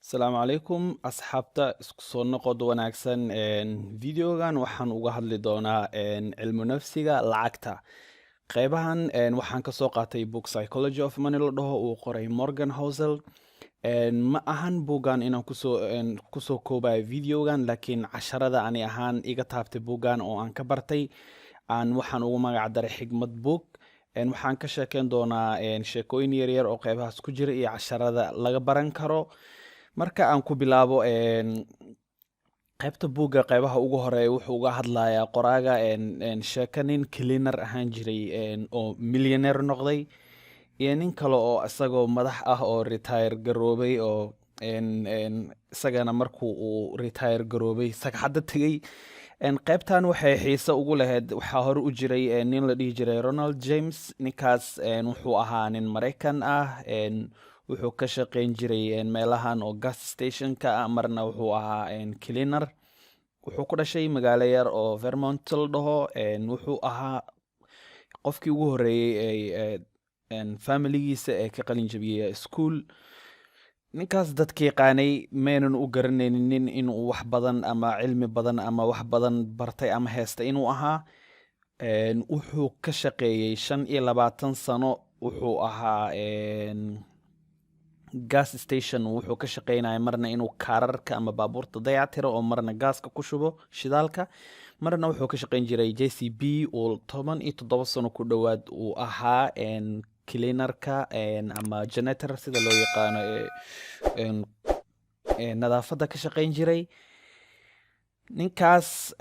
Asalaamu calaykum asxaabta isku soo noqod wanaagsan videogan waxaan uga hadli doonaa cilmu nafsiga lacagta qeybahan waxaan ka soo qaatay book psychology of money la dhaho uu qoray Morgan Housel ma ahan buugan inaan kusoo koobayo videogan laakiin casharada ani ahaan iga taabtay buugan oo aan ka bartay waxaan ugu magac daray xigmad book waxaan ka sheekeyn doonaa sheekooyin yaryar oo qeybahaas ku jira iyo casharada laga baran karo marka aan ku bilaabo qaybta buugga qaybaha ugu horeeya wuxuu uga hadlayaa qoraaga sheeko nin cleaner ahaan jiray oo millionaire noqday iyo nin kale oo isagoo madax ah oo retire garoobay oo isagana markuu uu retire garoobay sagxadda tegey qaybtan waxay xiise ugu lahayd waxaa hore u jiray nin la dhihi jiray Ronald James ninkaas wuxuu ahaa nin Mareykan ah wuxuu ka shaqeyn jiray meelahan oo gas stationka ah marna wuxuu ahaa cleaner wuxuu ku dhashay magaalo yar oo Vermont la dhaho wuxuu ahaa qofkii ugu horeeyay familigiisa ee ka qalin jabiyay school ninkaas dadkii qaanay meenan u garanaynin inuu wax badan ama cilmi badan ama wax badan bartay ama heesta inuu ahaa wuxuu ka shaqeeyay 25 sano wuxuu ahaa gas station wuxuu ka shaqeynaya marna inuu kaararka ama baabuurta dayactiro oo marna gaaska ku shubo shidaalka marna wuxuu ka shaqeyn jiray JCB oo 17 sano ku dhowaad uu ahaa cleanerka ama janitor sida loo yaqaano nadaafadda ka shaqeyn jiray ninkaas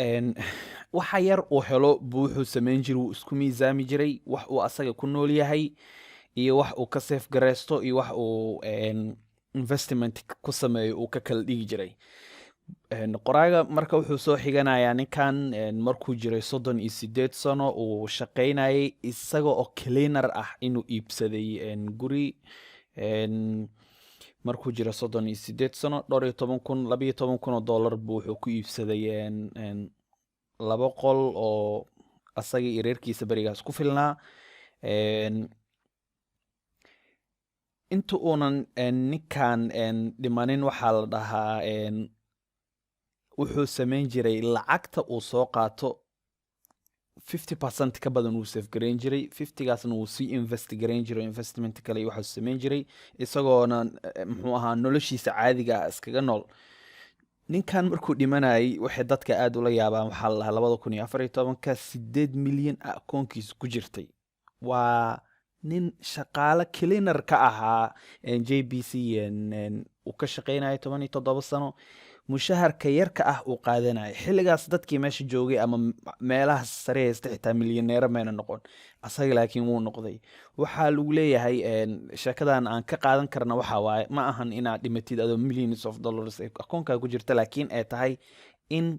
waxa yar uu helo buu wuxuu sameyn jiray uu isku miisaami jiray wax uu asaga ku nool yahay iyo wax uu ka safe gareysto iyo wax uu investment ku sameeyo uu ka kala dhigi jiray qoraaga marka wuxuu soo xiganayaa ninkan markuu jiray 38 sano uu shaqeynayay isaga oo cleaner ah inuu iibsaday guri markuu jiray 38 sano $12,000 buu wuxuu ku iibsaday laba qol oo asaga iyo reerkiisa barigaas ku filnaa inta uunan ninkan dhimanin waxaa la dhahaa wuxuu sameyn jiray lacagta uu soo qaato 50% ka badan uu save gareyn jiray 50gaasna wuu sii invest gareyn jiray investment kale iyo waxaa sameyn jiray isagoona muxuu ahaa noloshiisa caadiga ah iskaga nool ninkan markuu dhimanayay waxay dadka aad ula yaabaan waxaa la dhahaa 2014 8 milyan akoonkiisa ku jirtay waa nin shaqaale cleaner ka ahaa JBC uu ka shaqeynayay 17 sano mushaharka yarka ah uu qaadanayay xilligaas dadkii meesha joogay ama meelaha sare haysta xitaa milyaneero mayna noqon asaga laakiin wuu noqday waxaa lagu leeyahay sheekadan aan ka qaadan karna waxa waaye ma ahan inaad dhimatid adoo millions of dollars akoonkaa ku jirta laakiin ay tahay in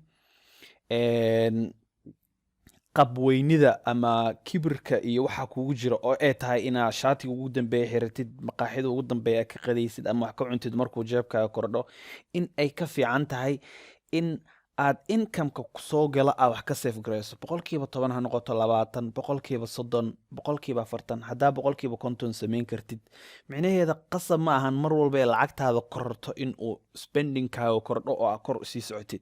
qabweynida ama kibirka iyo waxa kugu jira oo ay tahay inaad shaatiga ugu dambeeya xiratid maqaaxida ugu dambeeya ka qadaysid ama wax ka cuntid markuu jeebkaaga kordho in ay ka fiican tahay in aad income-ka soo gala aad wax ka safe gareyso 10% ha noqoto 20 30 40 haddaa 50 sameyn kartid micnaheeda qasab ma ahan mar walba ee lacagtaada kororto in uu spendingkaaga kordho oo aad kor usii socotid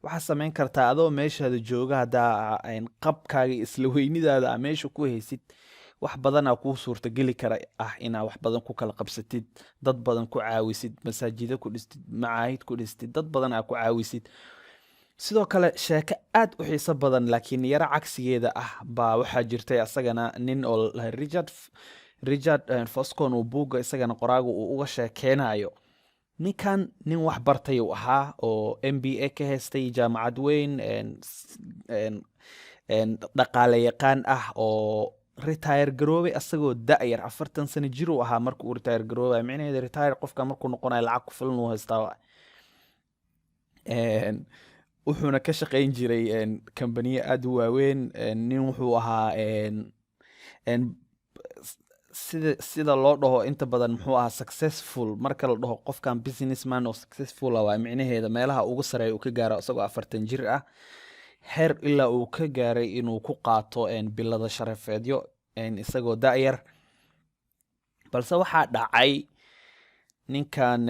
waxaa sameyn kartaa adoo meeshaada jooga haddaa qabkaaga isla weynidaada aa meesha ku haysid wax badan aa kuu suurtageli kara inaa wax badan ku kala qabsatid dad badan ku caawisid masaajida ku dhistid macaahid ku dhistid dad badan aa ku caawisid sidoo kale sheeko aad u xiiso badan laakiin yara cagsigeeda ah baa waxaa jirtay asagana nin oo Richard Foscon uu buugga isagana qoraaga uu uga sheekeynayo ninkan nin wax bartay uu ahaa oo MBA ka haystay jaamacad weyn dhaqaale yaqaan ah oo retire garoobay asagoo da'yar 40 sano jir uu ahaa markuu uu retire garoobay micnaheedu retire qofka markuu noqonayo lacag ku filan uu haystaa wuxuuna ka shaqeyn jiray kambaniye aad u waaweyn nin wuxuu ahaa sida loo dhaho inta badan muxuu ahaa successful marka la dhaho qofkan businessman oo successful ah waa micnaheeda meelaha ugu sareeya uu ka gaaro isagoo 40 jir ah heer ilaa uu ka gaaray inuu ku qaato bilada sharafeedyo isagoo da'yar balse waxaa dhacay ninkan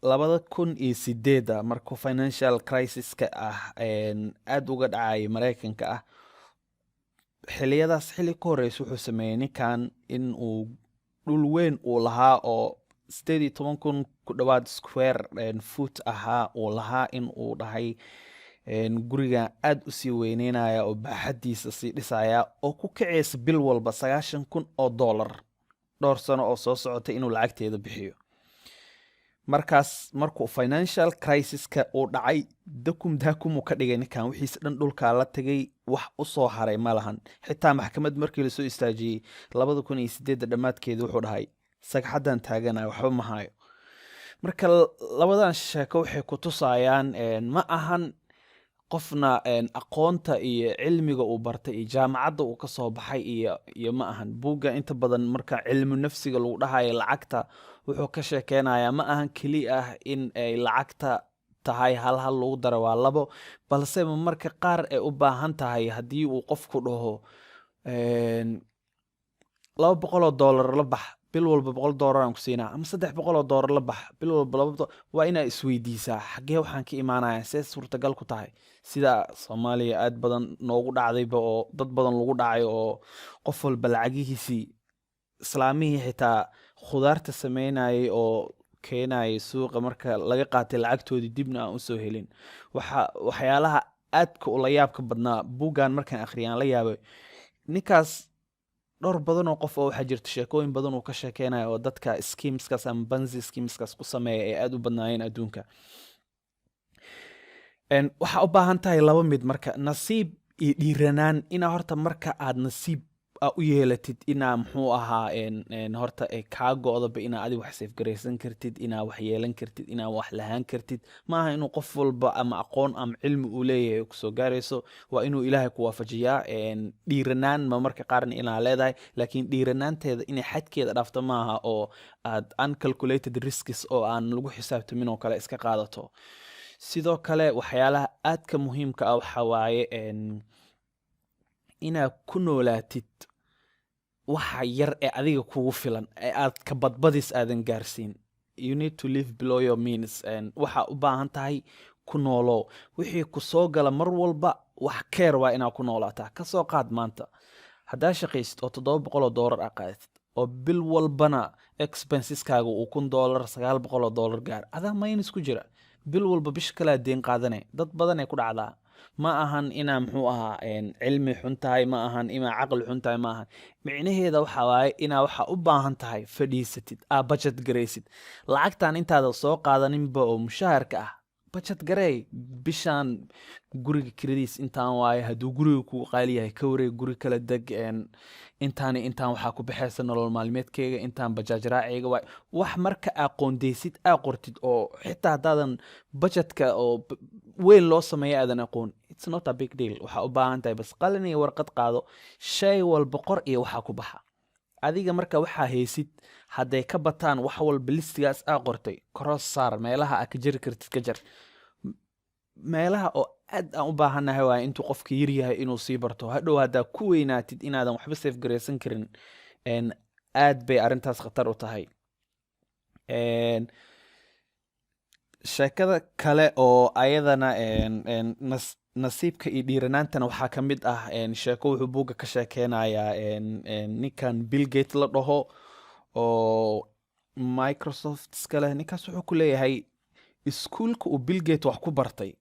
2008 markuu financial crisis-ka aad uga dhacay Mareykanka xiliyadaas xilli ka horeysa wuxuu sameeyey ninkan in uu dhul weyn uu lahaa oo 18,000 ku dhawaad square foot ahaa uu lahaa in uu dhahay guriga aad u sii weyneynaya oo baaxadiisa sii dhisaya oo ku kacaysa bil walba $90,000 dhowr sano oo soo socotay inuu lacagteeda bixiyo. markaas markuu financial crisis-ka uu dhacay dakum uu ka dhigay ninkan wixiisa dhan dhulkaa la tagay, wax u soo haray ma lahan. xitaa maxkamad markii lasoo istaajiyey 2008 dhammaadkeeda wuxuu dhahay sagxadan taaganayo waxba ma hayo. marka labadan sheeko waxay ku tusayaan ma ahan qofna aqoonta iyo cilmiga uu bartay iyo jaamacadda uu ka soo baxay iyo ma ahan buugga inta badan marka cilmu nafsiga lagu dhahayo lacagta wuxuu ka sheekeynayaa ma ahan keli ah in ay lacagta tahay hal lagu daro waa labo, balse marka qaar ay u baahan tahay haddii uu qofku dhaho $200 la bax bil walba $100 aan ku siinaa ama $300 la bax bil walba waa inaa isweydiisaa xagee waxaan ka imaanayaa see suurtagal ku tahay. sida Soomaaliya aad badan noogu dhacdayba oo dad badan lagu dhacay oo qof walba lacagihiisii islaamihii xitaa khudaarta sameynayay oo keenayay suuqa marka laga qaatay lacagtoodii dibna aan usoo helin. waxyaalaha aadka ula yaabka badnaa buuggan markaan akhriyaan la yaabay ninkaas dhowr badan oo qof oo waxaa jirta sheekooyin badan uu ka sheekeynayo oo dadka schemeskaas ama Ponzi schemeskaas ku sameeya ay aad u badnaayeen adduunka. waxaa u baahan tahay laba mid marka nasiib iyo dhiiranaan inaa horta marka aad nasiib u yeelatid inaa muxuu ahaa horta kaa go-doba inaa adi wax safgaraysan kartid inaa wax yeelan kartid inaa wax lahaan kartid maaha inuu qof walba ama aqoon ama cilmi uu leeyahay kusoo gaarayso, waa inuu ilaahay ku waafajiyaa. dhiiranaan ma marka qaarna inaa leedahay laakiin dhiiranaanteeda inay xadkeeda dhaafto maaha oo aad uncalculated risks oo aan lagu xisaabtamin oo kale iska qaadato. sidoo kale waxyaalaha aadka muhiimka waxaa waaye inaad ku noolaatid waxa yar ee adiga kugu filan ee aad ka badbadis aadan gaarsiin. you need to live below your means. waxaa u baahan tahay ku noolow wixii ku soo gala mar walba wax keer waa inaad ku noolaataa. kasoo qaad maanta haddaa shaqaysid oo $700 qaadatid oo bil walbana expenseskaaga uu $1,000 $900 gaar adaa minus ku jira bil walba bisha kala deen qaadanay. dad badan ay ku dhacdaa. ma ahan inaa muxuu ahaa cilmi xun tahay, ma ahan inaa caqli xun tahay, ma ahan micnaheeda waxa waaye inaa waxa u baahan tahay fadhiisatid budget garaysid. lacagtan intaada soo qaadaninba oo mushaharka budget gareey bishaan guriga kiradiis intaan waaye hadduu guriga ku qaali yahay ka wareeg guri kala deg intaan waxaa ku baxaysa nolol maalmeedkeyga intaan bajaaj raaceyga waay wax marka aqoondeysid qortid oo xitaa haddaadan budgetka oo weyn loo sameeya aadan aqoon it's not a big deal. waxaa u baahan tahay bas qalin iyo warqad qaado shay walba qor iyo waxaa ku baxa adiga marka waxaa haysid hadday ka bataan wax walba listigaas qortay cross saar meelaha ka jari kartid ka jar. meelaha oo aad aan u baahanahay waa intuu qofka yar yahay inuu sii barto hadhow haddaa ku weynaatid inaadan waxba safe garaysan karin aad bay arrintaas khatar u tahay. sheekada kale oo ayadana nasiibka iyo dhiiranaantana waxaa ka mid sheeko wuxuu buugga ka sheekeynayaa ninkan Bill Gates la dhaho oo Microsoft iska leh. ninkaas wuxuu ku leeyahay iskuulka uu Bill Gates wax ku bartay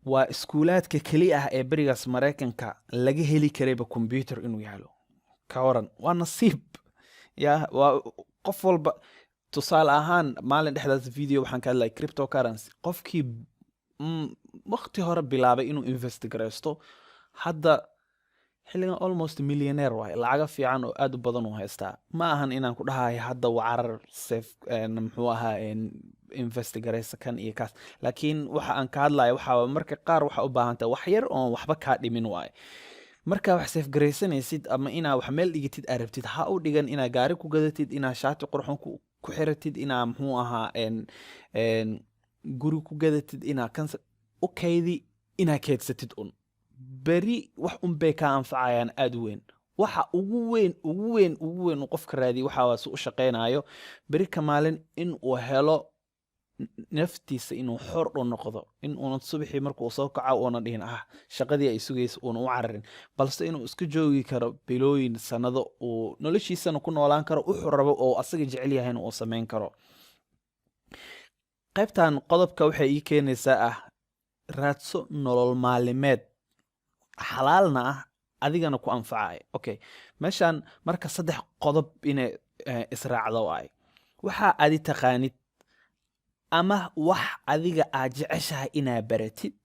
waa iskuulaadka keli ee berigaas Mareykanka laga heli karayba computer inuu yaalo. ka waran waa nasiib waa qof walba. tusaale ahaan maalin dhexdaas video waxaan ka hadlay cryptocurrency qofkii waqti hore bilaabay inuu invest garaysto hadda xilligan almost millionaire waay lacaga fiican oo aad u badan uu haystaa. ma ahan inaan ku dhahay hadda wacarar safe muxuu ahaa invest garaysa kan iyo kaas laakiin waxa aan ka hadlayo waxaa marka qaar waxa u baahan tahay wax yar oo waxba kaa dhimin waay. markaa wax safe garaysanaysid ama inaa wax meel dhigitid arabtid ha u dhigan inaa gaari ku gadatid inaa shaati qurxoon ku xiratid inaa muxuu ahaa guri ku gadatid inaa kansa u kaydi inaa keedsatid beri wax bay ka anfacayaan aad weyn waxa ugu weyn uu qofka raadiyo waxa waa si u shaqeynayo beri ka maalin in uu helo naftiisa inuu xor u noqdo in uuna subaxii markuu soo kaco uuna dhihin shaqadii ay sugaysa uuna u cararin balse inuu iska joogi karo bilooyin sanado uu noloshiisana ku noolaan karo wuxuu rabo oo asaga jecel yahay inuu sameyn karo. qaybtan qodobka waxay ii keenaysaa raadso nolol maalimeed xalaalna adigana ku anfacay. Okay, meeshan marka 3 qodob inay israacdo waxa aad taqaanid ama wax adiga aad jeceshahay inaad baratid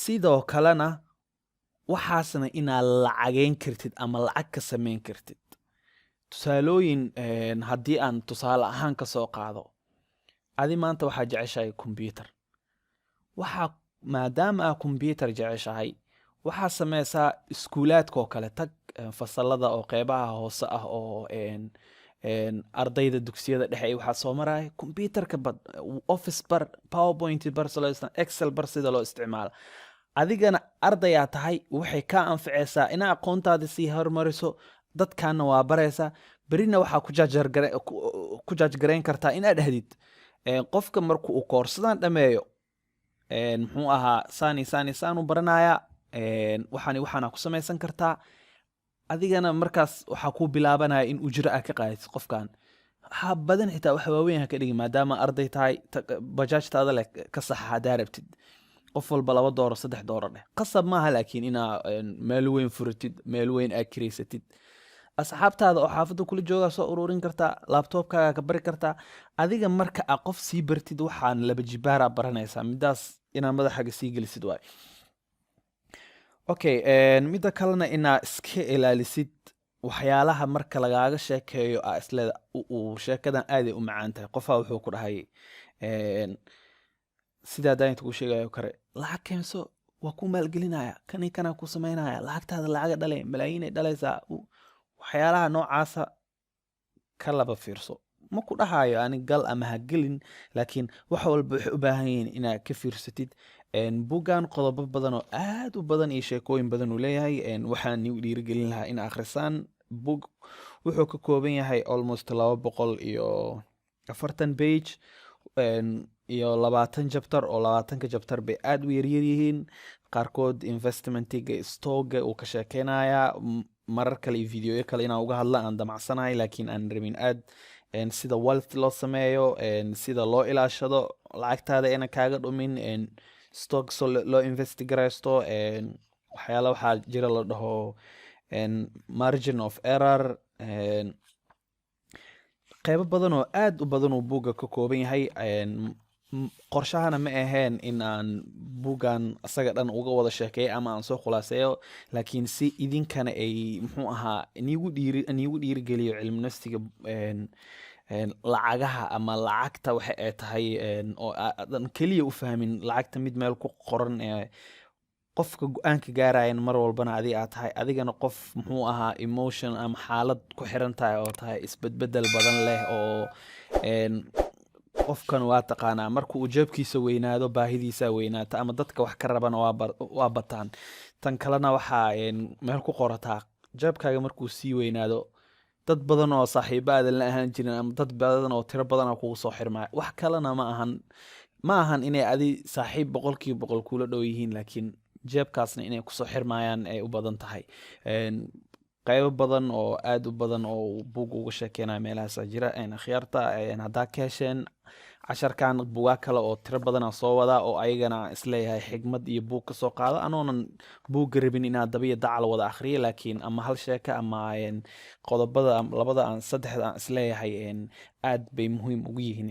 sidoo kalena waxaasna inaad lacageyn kartid ama lacag ka sameyn kartid. tusaalooyin haddii aan tusaale ahaan ka soo qaado adi maanta waxaad jeceshahay computer maadaama aad computer jeceshahay waxaa sameysaa iskuulaadka oo kale tag fasalada oo qeybaha hoose oo ardayda dugsiyada dhexe waxaa soo maraya computerka office bar powerpoint bar excel bar sida loo isticmaalo. adigana ardayaa tahay waxay ka anficaysaa inaa aqoontaada sii hormariso dadkaana waa baraysaa berina waxaa ku jaajgareyn kartaa inaad dhahdid qofka markuu koorsadan dhameeyo muxuu ahaa saanu baranaya waxaana ku samaysan kartaa adigana markaas waxaa ku bilaabanaya in ujro aad ka qaadid qofkan badan xitaa wax waaweyn ka dhigi maadaama arday tahay bajaajtaada leh ka sax hadaa rabtid qof walba $2 $3 dheh qasab maaha laakiin inaa meel weyn furatid meel weyn aad kireysatid asxaabtaada oo xaafadda kula joogaa soo ururin kartaa laptopkaaga ka bari kartaa adiga marka aad qof sii bartid waxaan laba jibaara baranaysaa midaas inaa madaxaaga sii gelisid waay. okay midda kalena inaa iska ilaalisid waxyaalaha marka lagaaga sheekeeyo isleeda sheekadan aaday u macaan tahay qofaa wuxuu ku dhahay sidaa daayinta kuu sheegayo kare lacag keenso waa ku maalgelinaya kanaa ku samaynaya lacagtaada lacaga dhale malaayiinay dhalaysaa waxyaalaha noocaasa ka laba fiirso ma ku dhahayo ani gal ama ha gelin laakiin wax walba waxay u baahan yihiin inaad ka fiirsatid. buuggan qodobo badan oo aad u badan iyo sheekooyin badan uu leeyahay waxaan nigu dhiirigelin lahaa in akhrisaan. buug wuxuu ka kooban yahay almost 240 page iyo 20 chapter oo 20ka chapter bay aad u yaryar yihiin qaarkood investmentiga stocka uu ka sheekeynayaa marar kale iyo videoyo kale inaan uga hadla aan damacsanahay laakiin aan rabin aad sida wealth loo sameeyo sida loo ilaashado lacagtaada ina kaaga dhumin stocks loo investigaraysto waxyaala waxaa jira la dhaho margin of error qeybo badan oo aad u badan uu buugga ka kooban yahay. qorshahana ma ahayn in aan buuggan asaga dhan uga wada sheekeeyo ama aan soo khulaaseeyo laakiin si idinkana ay muxuu ahaa niigu dhiirigeliyo cilmi nafsiga lacagaha ama lacagta waxa ay tahay oo aadan keliya u fahmin lacagta mid meel ku qoran qofka go-aanka gaarayan mar walbana adiga aad tahay adigana qof muxuu ahaa emotion ama xaalad ku xiran tahay oo tahay isbedbedel badan leh oo qofkan waa taqaanaa marka uu jeebkiisa weynaado baahidiisa weynaata ama dadka wax ka rabana waa bataan. tan kalena waxaa meel ku qorataa jeebkaaga markuu sii weynaado dad badan oo saaxiibo aadan la ahaan jirin ama dad badan oo tiro badan kugu soo xirmaya wax kalena ma ahan inay adi saaxiib 100% kula dhow yihiin laakiin jeebkaasna inay kusoo xirmayaan ay u badan tahay. qaybo badan oo aad u badan oo buug uga sheekeynaya meelahaas jira akhyaarta haddaa ka hesheen casharkan buugaa kale oo tiro badan soo wadaa oo ayagana isleeyahay xigmad iyo buug ka soo qaado anoonan buugga rabin inaad dabiya dacal wada akhriyo laakiin ama hal sheeka ama qodobada labada aan saddexda aan isleeyahay aad bay muhiim ugu yihiin